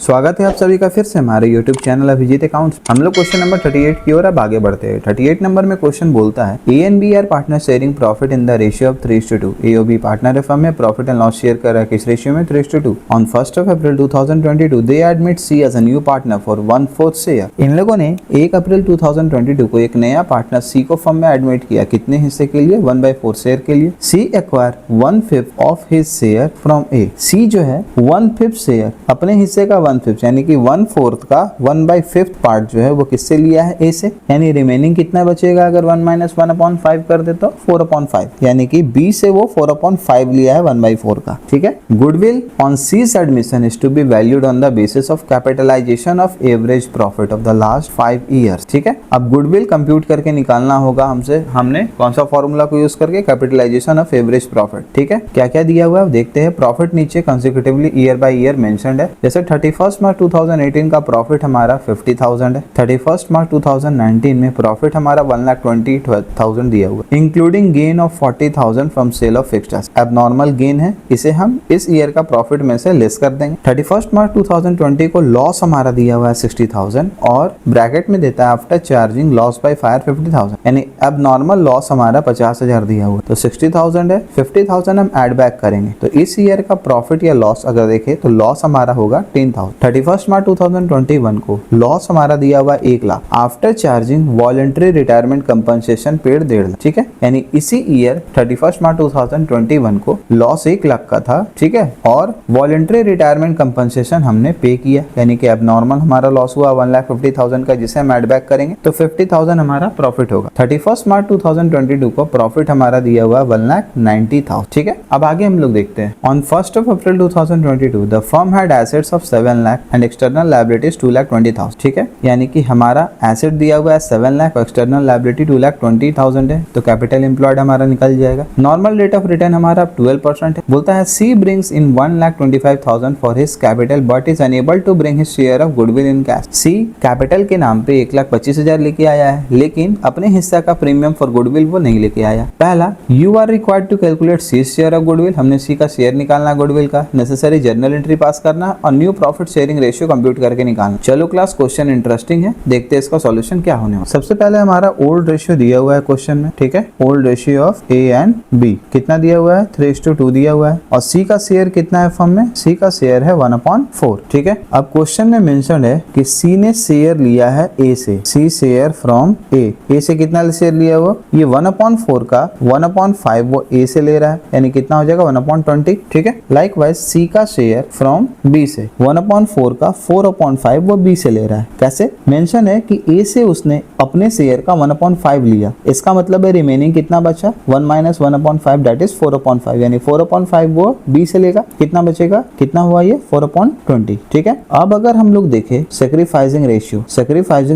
स्वागत है आप सभी का फिर से हमारे YouTube चैनल अभिजीत अकाउंट्स। हम लोग क्वेश्चन नंबर 38 की ओर अब आगे बढ़ते हैं। 38 नंबर में क्वेश्चन बोलता है A and B are partner sharing profit in the ratio of 3:2। A और बी पार्टनर है फर्म में, प्रॉफिट एंड लॉस शेयर कर रहा है किस रेशियो में? 3:2। On 1 April 2022 they admit C as a new partner for 1/4 share. इन लोगों ने 1 अप्रैल 2022 को एक नया पार्टनर सी को फर्म में एडमिट किया। कितने हिस्से के लिए? 1/4 शेयर के लिए। C acquire 1/5 of his share from A. C जो है 1/5 शेयर, अपने हिस्से का 1/5 यानी कि 1/4 का 1/5 पार्ट जो है वो किससे लिया है? ए से। यानी रिमेनिंग कितना बचेगा अगर 1 - 1/5 कर दे तो 4/5, यानी कि बी से वो 4/5 लिया है 1/4 का। ठीक है। Goodwill on C's admission is to be valued on the basis of capitalization of average profit of the last 5 years. ठीक है। अब गुडविल कंप्यूट करके निकालना होगा हमसे। हमने कौन सा फॉर्मूला को यूज करके? Capitalization of average profit. ठीक है। क्या क्या दिया हुआ है देखते हैं। प्रॉफिट नीचे consecutively year by year mentioned है। जैसे 31 मार्च 2018 का प्रॉफिट हमारा 50,000 है। 31 मार्च 2019 में प्रॉफिट हमारा 1,20,000 दिया हुआ, including gain of 40,000 from sale of fixtures. Abnormal gain है, इसे हम इस ईयर का प्रॉफिट में से लेस कर देंगे। 31 मार्च 2020 को लॉस हमारा दिया हुआ है 60,000 और ब्रैकेट में देता है after charging loss by fire 50,000, यानी एबनॉर्मल लॉस हमारा 50,000 दिया हुआ है। तो 60,000 है, 50,000 हम एड बैक करेंगे तो इस ईयर का प्रॉफिट या लॉस अगर देखें तो लॉस हमारा होगा 10,000। 31 मार्च 2021 को लॉस हमारा दिया हुआ 1 lakh after charging voluntary retirement compensation paid 1.5 lakh. ठीक है। यानी इसी ईयर 31 मार्च 2021 को लॉस 1 लाख का था। ठीक है। और वॉलंटरी रिटायरमेंट कंपनसेशन हमने पे किया, यानी कि एबनॉर्मल हमारा लॉस हुआ 1,50,000 का, जिसे हम एड बैक करेंगे तो 50,000 हमारा प्रॉफिट होगा। 31 मार्च 2022 को प्रॉफिट हमारा दिया हुआ 1,90,000। ठीक है। अब आगे हम लोग देखते हैं। On 1 April 2022 the firm had assets of 7 lakh and external liabilities 2,20,000। ठीक है। यानी कि हमारा एसेट दिया हुआ है 7 लाख और एक्सटर्नल लायबिलिटी 2,20,000 है, तो कैपिटल एम्प्लॉयड हमारा निकल जाएगा। नॉर्मल रेट ऑफ रिटर्न हमारा 12% है। बोलता है C brings in 1,25,000 for his capital but is unable to bring his share of goodwill in cash. C capital के नाम पे 1,25,000 लेके आया है, लेकिन अपने हिस्सा का प्रीमियम फॉर गुडविल वो नहीं लेके आया। पहला, you are required to calculate C share of goodwill. हमने सी का शेयर निकालना गुडविल का, नेसेसरी जर्नल एंट्री पास करना और new profit sharing ratio compute करके निकालना। चलो क्लास, क्वेश्चन इंटरेस्टिंग है, देखते हैं इसका सॉल्यूशन क्या होने वाला। सबसे पहले हमारा ओल्ड रेशियो दिया हुआ है क्वेश्चन में। ठीक है। Old ratio of A and B कितना दिया हुआ है? 3:2 दिया हुआ है। और सी का शेयर कितना है फर्म में? सी का शेयर है 1/4। ठीक है। अब क्वेश्चन में मेंशन है कि सी ने शेयर लिया है ए से। सी शेयर फ्रॉम ए। ए से कितना शेयर लिया वो? ये 1/4 का 1/5 वो ए से ले रहा है, यानी कितना हो जाएगा? 1/20। ठीक है। लाइकवाइज सी का शेयर फ्रॉम बी से 1/4 का 4/5 वो बी से ले रहा है। कैसे? मेंशन है कि ए से उसने अपने शेयर का 1/5 लिया, इसका मतलब है रिमेनिंग कितना बचा? 1 - 1/5 दैट इज 4/5, यानी 4/5 वो बी से लेगा। कितना बचेगा? कितना हुआ ये? 4/20। ठीक है। अब अगर हम लोग देखें sacrificing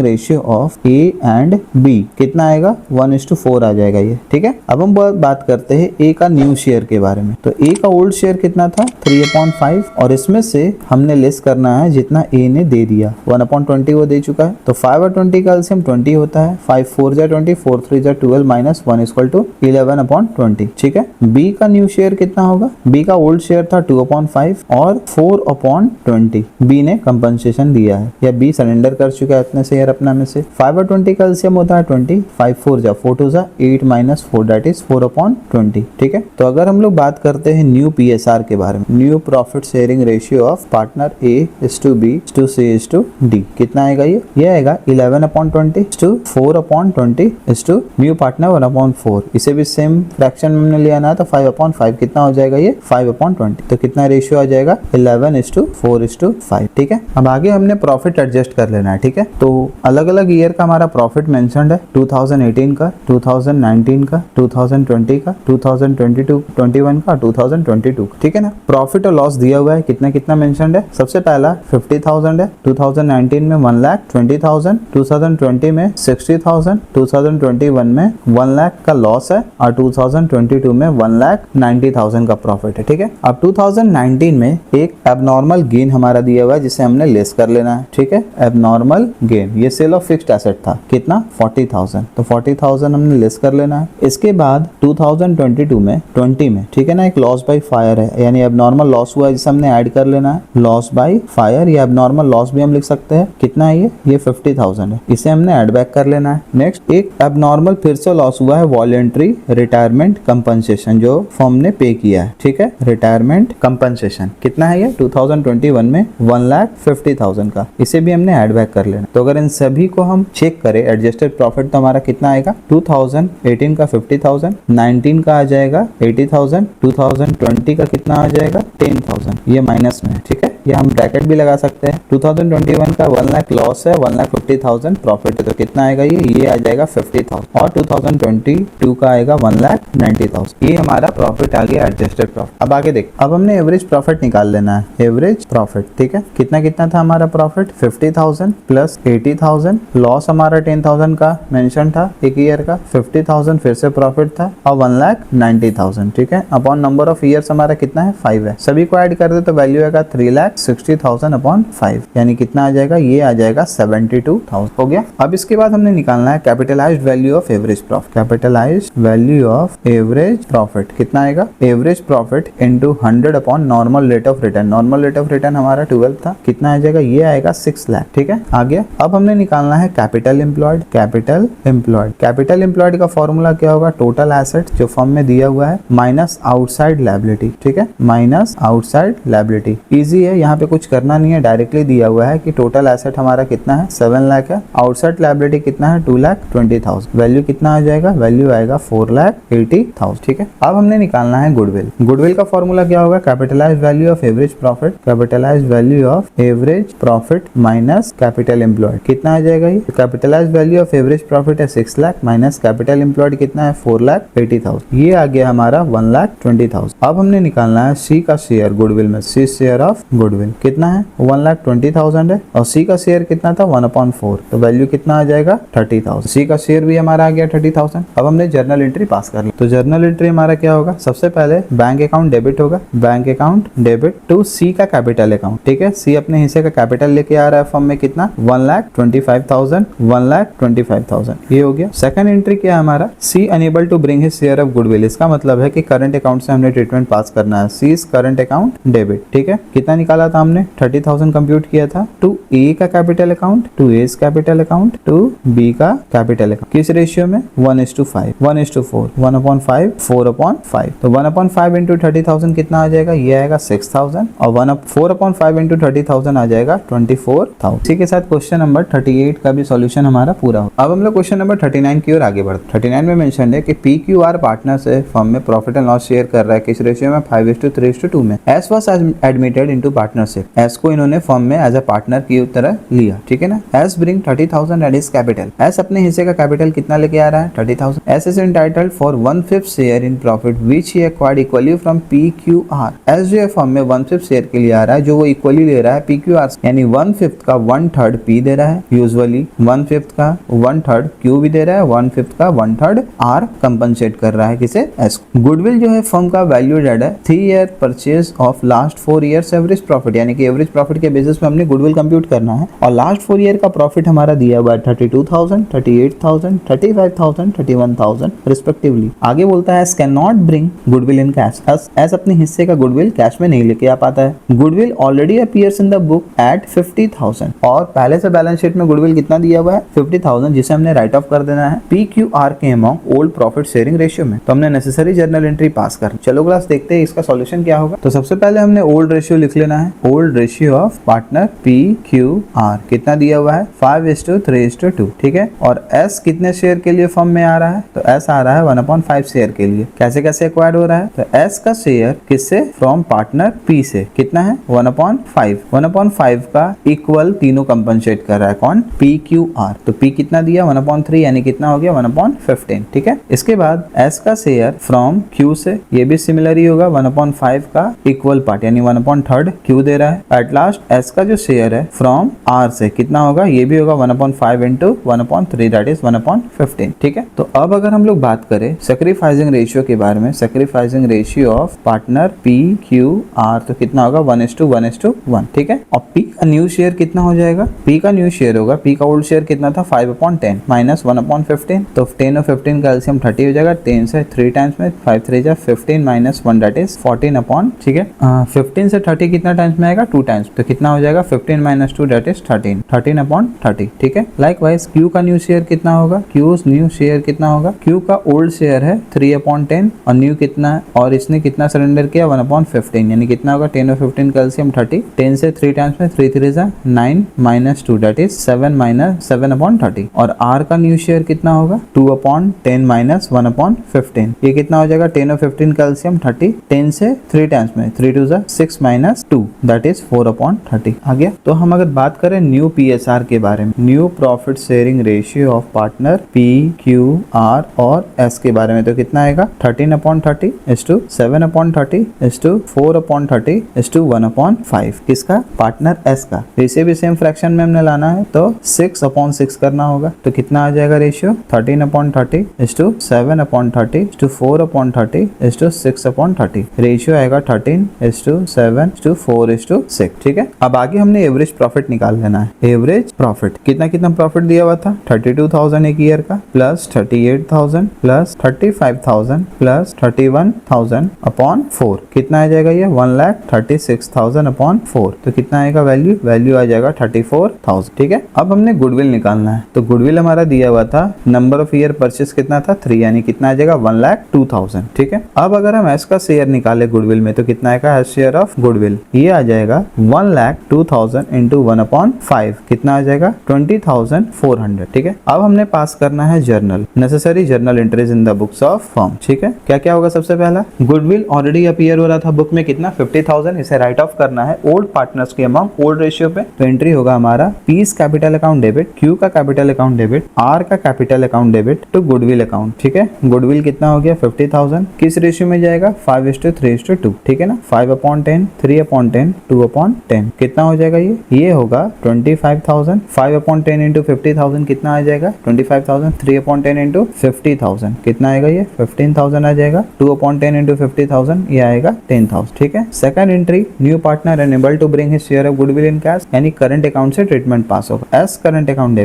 ratio of A and B कितना आएगा? 1:4 आ जाएगा ये। ठीक है। अब हम बात करते हैं ए का न्यू शेयर के बारे में। तो ए का ओल्ड शेयर कितना था? 3/5 और इसमें से हमने लेस करना है जितना ए ने दे दिया। 1/20 वो दे चुका है, तो 5 और 20 का एलसीएम 20 होता है। 5 4 जा 20, 4 3 जा 12 माइनस 1 इक्वल टू 11/20। ठीक है। बी का न्यू शेयर कितना होगा? बी का ओल्ड शेयर था 2/5 और 4/20 बी ने कंपनसेशन दिया है, या बी सरेंडर कर चुका है इतने शेयर अपना में से। 5 और 20 का एलसीएम होता है 20, 5 4 जा 4 2 जा 8 माइनस 4 दैट इज 4/20। ठीक है। तो अगर हम लोग बात करते हैं न्यू पीएसआर के बारे में, new profit sharing ratio of partner A is to B is to C is to D, कितना आएगा ये आएगा 11/20 is to 4/20 is to new partner 1/4। इसे भी सेम फ्रैक्शन में हमने लिया ना, तो 5/5 कितना हो जाएगा? ये 5/20। तो कितना रेशियो आ जाएगा? 11:4:5। ठीक है। अब आगे हमने प्रॉफिट एडजस्ट कर लेना है। ठीक है। तो अलग अलग ईयर का हमारा प्रॉफिट मेंशन्ड है, 2018 का, 2019 का, 2020 का, 2021 का, 2022। ठीक है ना। प्रॉफिट और लॉस दिया हुआ है, कितना कितना मेंशन्ड है। सबसे पहला 50,000 है, 2019 में 1,20,000, 2020 में 60,000, 2021 में 1 लाख का लॉस है और 2022 में 1,90,000 का प्रॉफिट है। ठीक है। अब 2019 में एक एबनॉर्मल गेन हमारा दिया हुआ है जिसे हमने लेस कर लेना है। ठीक है। एबनॉर्मल गेन, ये सेल ऑफ फिक्स्ड एसेट था, कितना? 40,000, तो 40,000 हमने लेस कर लेना है। इसके बाद 2022 में 20 में, ठीक है ना, एक लॉस बाय फायर है, यानी एबनॉर्मल लॉस हुआ है जिसे हमने ऐड कर लेना है। लॉस बाय ये फायर या एबनॉर्मल लॉस भी हम लिख सकते हैं। कितना है ये 50,000 है, इसे हमने ऐड बैक कर लेना है। नेक्स्ट एक एबनॉर्मल फिर से लॉस हुआ है वॉलंटरी रिटायरमेंट कंपनसेशन जो फर्म ने पे किया है, ठीक है, रिटायरमेंट कंपनसेशन कितना है ये 2021 में 1,50,000 का, इसे भी हमने ऐड बैक कर लेना। तो अगर इन सभी को हम चेक करें एडजस्टेड प्रॉफिट तो हमारा कितना आएगा 2018 का 50,000, 19 का आ जाएगा 80,000, 2020 का कितना आ जाएगा 10,000, ये माइनस में है, ठीक है, ये हम ब्रैकेट भी लगा सकते हैं। 2021 का 1 लाख लॉस है, 1,50,000 प्रॉफिट है, तो कितना आएगा ये आ जाएगा 50,000 और 2022 का आएगा 1,90,000। ये हमारा प्रॉफिट आ गया एडजस्टेड प्रॉफिट। अब आगे देख, अब हमने एवरेज प्रॉफिट निकाल लेना है, एवरेज प्रॉफिट, ठीक है, कितना कितना था हमारा प्रॉफिट 50,000 प्लस 80,000, लॉस हमारा 10,000 का मेंशन था एक ईयर का, 50,000 फिर से प्रॉफिट था और 1,90,000, ठीक है, अपॉन नंबर ऑफ ईयर्स हमारा कितना है 5 है, सभी को ऐड कर दे तो वैल्यू आएगा 3,60,000 अपॉन 5, यानी कितना आ जाएगा ये आ जाएगा 72,000 हो गया। अब इसके बाद हमने निकालना है capitalised value of average profit, capitalised value of average profit कितना आएगा average profit into 100 upon normal rate of return, normal rate of return हमारा 12 था, कितना आ जाएगा ये आएगा 6 लाख, ठीक है, आ गया। अब हमने निकालना है capital employed, capital employed, capital employed का फॉर्मूला क्या होगा टोटल एसेट जो फर्म में दिया हुआ है माइनस आउटसाइड लायबिलिटी, ठीक है, माइनस आउटसाइड लायबिलिटी, इजी है, यहाँ पे कुछ करना नहीं है, डायरेक्टली दिया हुआ है कि टोटल एसेट हमारा कितना है 7 लाख है, आउटसाइड लायबिलिटी कितना है 2,20,000, वैल्यू कितना आ जाएगा वैल्यू आएगा 4,80,000, ठीक है। अब हमने निकालना है गुडविल, गुडविल का फॉर्मूला क्या होगा capitalised value of average profit, capitalised value of average profit minus capital employed, कितना आ जाएगा ये capitalised value of average profit है 6 लाख माइनस कैपिटल एम्प्लॉयड कितना है 4,80,000, ये आ गया हमारा 1,20,000। अब हमने निकालना है सी का शेयर गुडविल में, सी शेयर ऑफ गुडविल कितना है 1,20,000 है और सी का शेयर कितना था 1/4, तो वैल्यू कितना आ जाएगा 30,000, सी का शेयर भी हमारा आ गया 30,000। अब हमने जर्नल एंट्री पास कर ली, तो जर्नल एंट्री हमारा क्या होगा सबसे पहले बैंक अकाउंट डेबिट होगा, बैंक अकाउंट डेबिट टू सी का कैपिटल अकाउंट, ठीक है, सी अपने हिस्से का कैपिटल लेके आ रहा है फर्म में कितना 1,25,000, 1,25,000 ये हो गया। सेकंड एंट्री क्या है हमारा C unable to bring his share of goodwill, इसका मतलब है कि करंट अकाउंट से हमने ट्रीटमेंट पास करना है, सी इज करंट अकाउंट डेबिट, ठीक है, कितना निकाला था हमने 30,000 कंप्यूट किया था टू ए का capital account, to S capital account, to B का कैपिटल अकाउंट, किस रेशियो में 1:5, 1:4, 1/5, 4/5, तो 1/5 इंटू 30,000 कितना आ जाएगा ये आएगा 6,000 और 4/5 इंटू 30,000 आ जाएगा 24,000। इसी के साथ क्वेश्चन नंबर 38 का भी सॉल्यूशन हमारा पूरा हो। अब हम लोग क्वेश्चन नंबर 39 की ओर आगे बढ़ते हैं। 39 में मेंशन है कि PQR पार्टनर से फर्म में प्रॉफिट एंड लॉस शेयर कर रहा है किस रेशियो में 5:3:2 में, S was admitted into partnership, S को इन्होंने फर्म में एज अ पार्टनर की तरह लिया, ठीक है ना, S bring 30,000 at his capital, S अपने हिस्से का कैपिटल कितना लेके आ रहा है 30,000, S is entitled for 1/5 share in profit which he acquired equally from PQR, S जो है फर्म में 1/5 शेयर के लिए आ रहा है जो वो इक्वली ले रहा है PQR, यानी 1/5 का 1/3 P दे रहा है, यूजुअली 1/5 का 1/3 Q भी दे रहा है, 1/5 का 1/3 R कंपनसेट कर रहा है किसे एस। गुडविल जो है फर्म का वैल्यू डेड है 3 year purchase of last 4 years average profit, यानी कि एवरेज प्रॉफिट के बेसिस पे हमने गुडविल कंप्यूट करना है और लास्ट 4 ईयर का प्रॉफिट हमारा दिया हुआ है 32,000, 38,000, 35,000, 31,000 रिस्पेक्टिवली। आगे बोलता है S can not bring goodwill in cash, S अपने हिस्से का गुडविल कैश में नहीं लेके आ पाता है, goodwill already appears in the book at 50,000 और पहले से बैलेंस शीट में गुडविल कितना दिया हुआ है 50,000 जिसे हमने राइट ऑफ कर देना है PQR के amount old profit sharing ratio में, तो हमने नेसेसरी जर्नल एंट्री पास कर। चलो क्लास देखते हैं इसका सॉल्यूशन क्या होगा। तो सबसे पहले हमने ओल्ड रेशियो लिख लेना है, old ratio of partner PQR कितना दिया हुआ है 5:3:2, ठीक है, और S कितने शेयर के लिए फर्म में आ रहा है तो S आ रहा है 1/5 शेयर के लिए, कैसे कैसे एक्वायर्ड हो रहा है तो S का शेयर किससे फ्रॉम पार्टनर P से कितना है 1/5, 1/5 का इक्वल तीनों कंपनसेट कर रहा है कौन PQR, तो P कितना दिया 1/3 यानी कितना हो गया 1/15, ठीक है। इसके बाद S का शेयर फ्रॉम Q से ये भी सिमिलर ही होगा 1/5 का इक्वल पार्ट यानी 1/3 Q दे रहा है। एट लास्ट S का जो शेयर है फ्रॉम R से कितना होगा ये भी होगा 1/5 इंटू 1/3 दैट इज 1/15, ठीक है। तो अब अगर हम लोग बात करें सैक्रिफाइसिंग रेशियो के बारे में, sacrificing ratio of partner PQR तो कितना होगा 1:1, ठीक है। और P का न्यू शेयर कितना हो जाएगा, P का न्यू शेयर होगा, P का ओल्ड शेयर कितना था 5/10 माइनस 1/15, तो 10 और 15 का एलसीएम 30 हो जाएगा, 10 से 3 टाइम्स में 5 3 जा 15 माइनस 1 दैट इज 14 अपॉन, ठीक है। 15 से 30 कितना टाइम टाइम्स में आएगा 2 टाइम्स, तो कितना हो जाएगा 15 माइनस 2 दैट इज 13, 13/30, ठीक है। लाइकवाइज क्यू का न्यू शेयर कितना होगा, क्यूज न्यू शेयर कितना होगा, क्यू का ओल्ड शेयर है 3/10 और न्यू कितना है, और इसने कितना सरेंडर किया 1/15, यानी कितना होगा 10 और 15 कैल्सियम 30, 10 से 3 टाइम्स में 3 3 जा 9 माइनस 2 दैट इज 7/30, और आर का न्यू शेयर कितना होगा 2/10 माइनस 1/15, ये कितना हो जाएगा 10 और 15 कैल्सियम 30, 10 से 3 टाइम्स में 3 2 जा 6 माइनस 2 दैट इज 4/30 आ गया। तो हम अगर बात करें न्यू पीएसआर के बारे में, new profit sharing ratio of partner P Q R और एस के बारे में, तो कितना आएगा 13/30 is to 7/30 is to 4/30 is to 1/5, किसका पार्टनर एस का। इसे भी सेम फ्रैक्शन में हमने लाना है तो 6/6 करना होगा, तो कितना आ जाएगा ratio 13/30 is to 7/30 is to 4/30 is to 6/30, ratio आएगा 13 is to 7 is to 4 is to 6, ठीक है। अब आगे हमने एवरेज प्रॉफिट निकाल लेना है। एवरेज प्रॉफिट कितना कितना प्रॉफिट दिया हुआ था 32,000 एक ईयर का, प्लस 38,000 प्लस 35,000 प्लस 31,000 अपॉन 4, कितना आ जाएगा ये 1,36,000 अपॉन 4, तो कितना आएगा वैल्यू आ जाएगा 34,000, ठीक है। अब हमने गुडविल निकालना है, तो गुडविल हमारा दिया हुआ था नंबर ऑफ ईयर परचेस कितना था 3, यानी कितना आ जाएगा 1,02,000, ठीक है। अब अगर हम एस का शेयर निकाले गुडविल में, तो कितना आएगा एस शेयर ऑफ गुडविल, ये आ जाएगा 1,02,000 इंटू 1/5, कितना आ जाएगा 20,400, ठीक है। अब हमने पास करना है journal, necessary journal entries in the books of firm, ठीक है। क्या क्या होगा, सबसे पहला गुडविल ऑलरेडी अपीयर हो रहा था बुक में, कितना 50,000, इसे राइट ऑफ करना है ओल्ड पार्टनर्स के अमाउंट ओल्ड रेशियो पे, तो एंट्री होगा हमारा P's capital account debit, Q का कैपिटल अकाउंट डेबिट, आर का capital account debit to goodwill account, ठीक है। गुडविल कितना हो गया 50,000, किस रेशियो में जाएगा 5:3:2, ठीक है ना, 5/10 3/10 2/10, कितना हो जाएगा ये होगा 25,000, 5/10 इंटू 50,000 कितना आ जाएगा 25,000, 3/10 इंटू 50,000 कितना आएगा ये 15,000 आ जाएगा, 2/10 इंटू 50,000 ये आएगा 10,000, ठीक है। Second entry new partner unable to bring his share of goodwill in cash, यानी करंट अकाउंट से ट्रीटमेंट पास होगा। एस करंट अकाउंट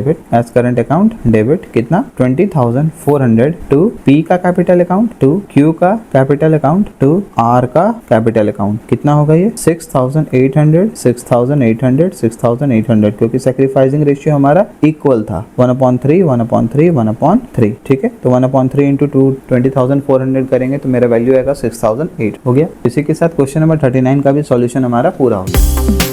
डेबिट कितना 20,400 टू पी का कैपिटल अकाउंट टू क्यू का कैपिटल अकाउंट टू आर का capital account, कितना होगा ये 6,800 6,800 6,800, क्योंकि सैक्रिफाइसिंग रेशियो हमारा इक्वल था 1/3 1/3 1/3, ठीक है। तो 1/3 इंटू 20,400 करेंगे तो मेरा वैल्यू आएगा 6,008 हो गया। इसी के साथ क्वेश्चन नंबर 39 का भी सॉल्यूशन हमारा पूरा हो गया।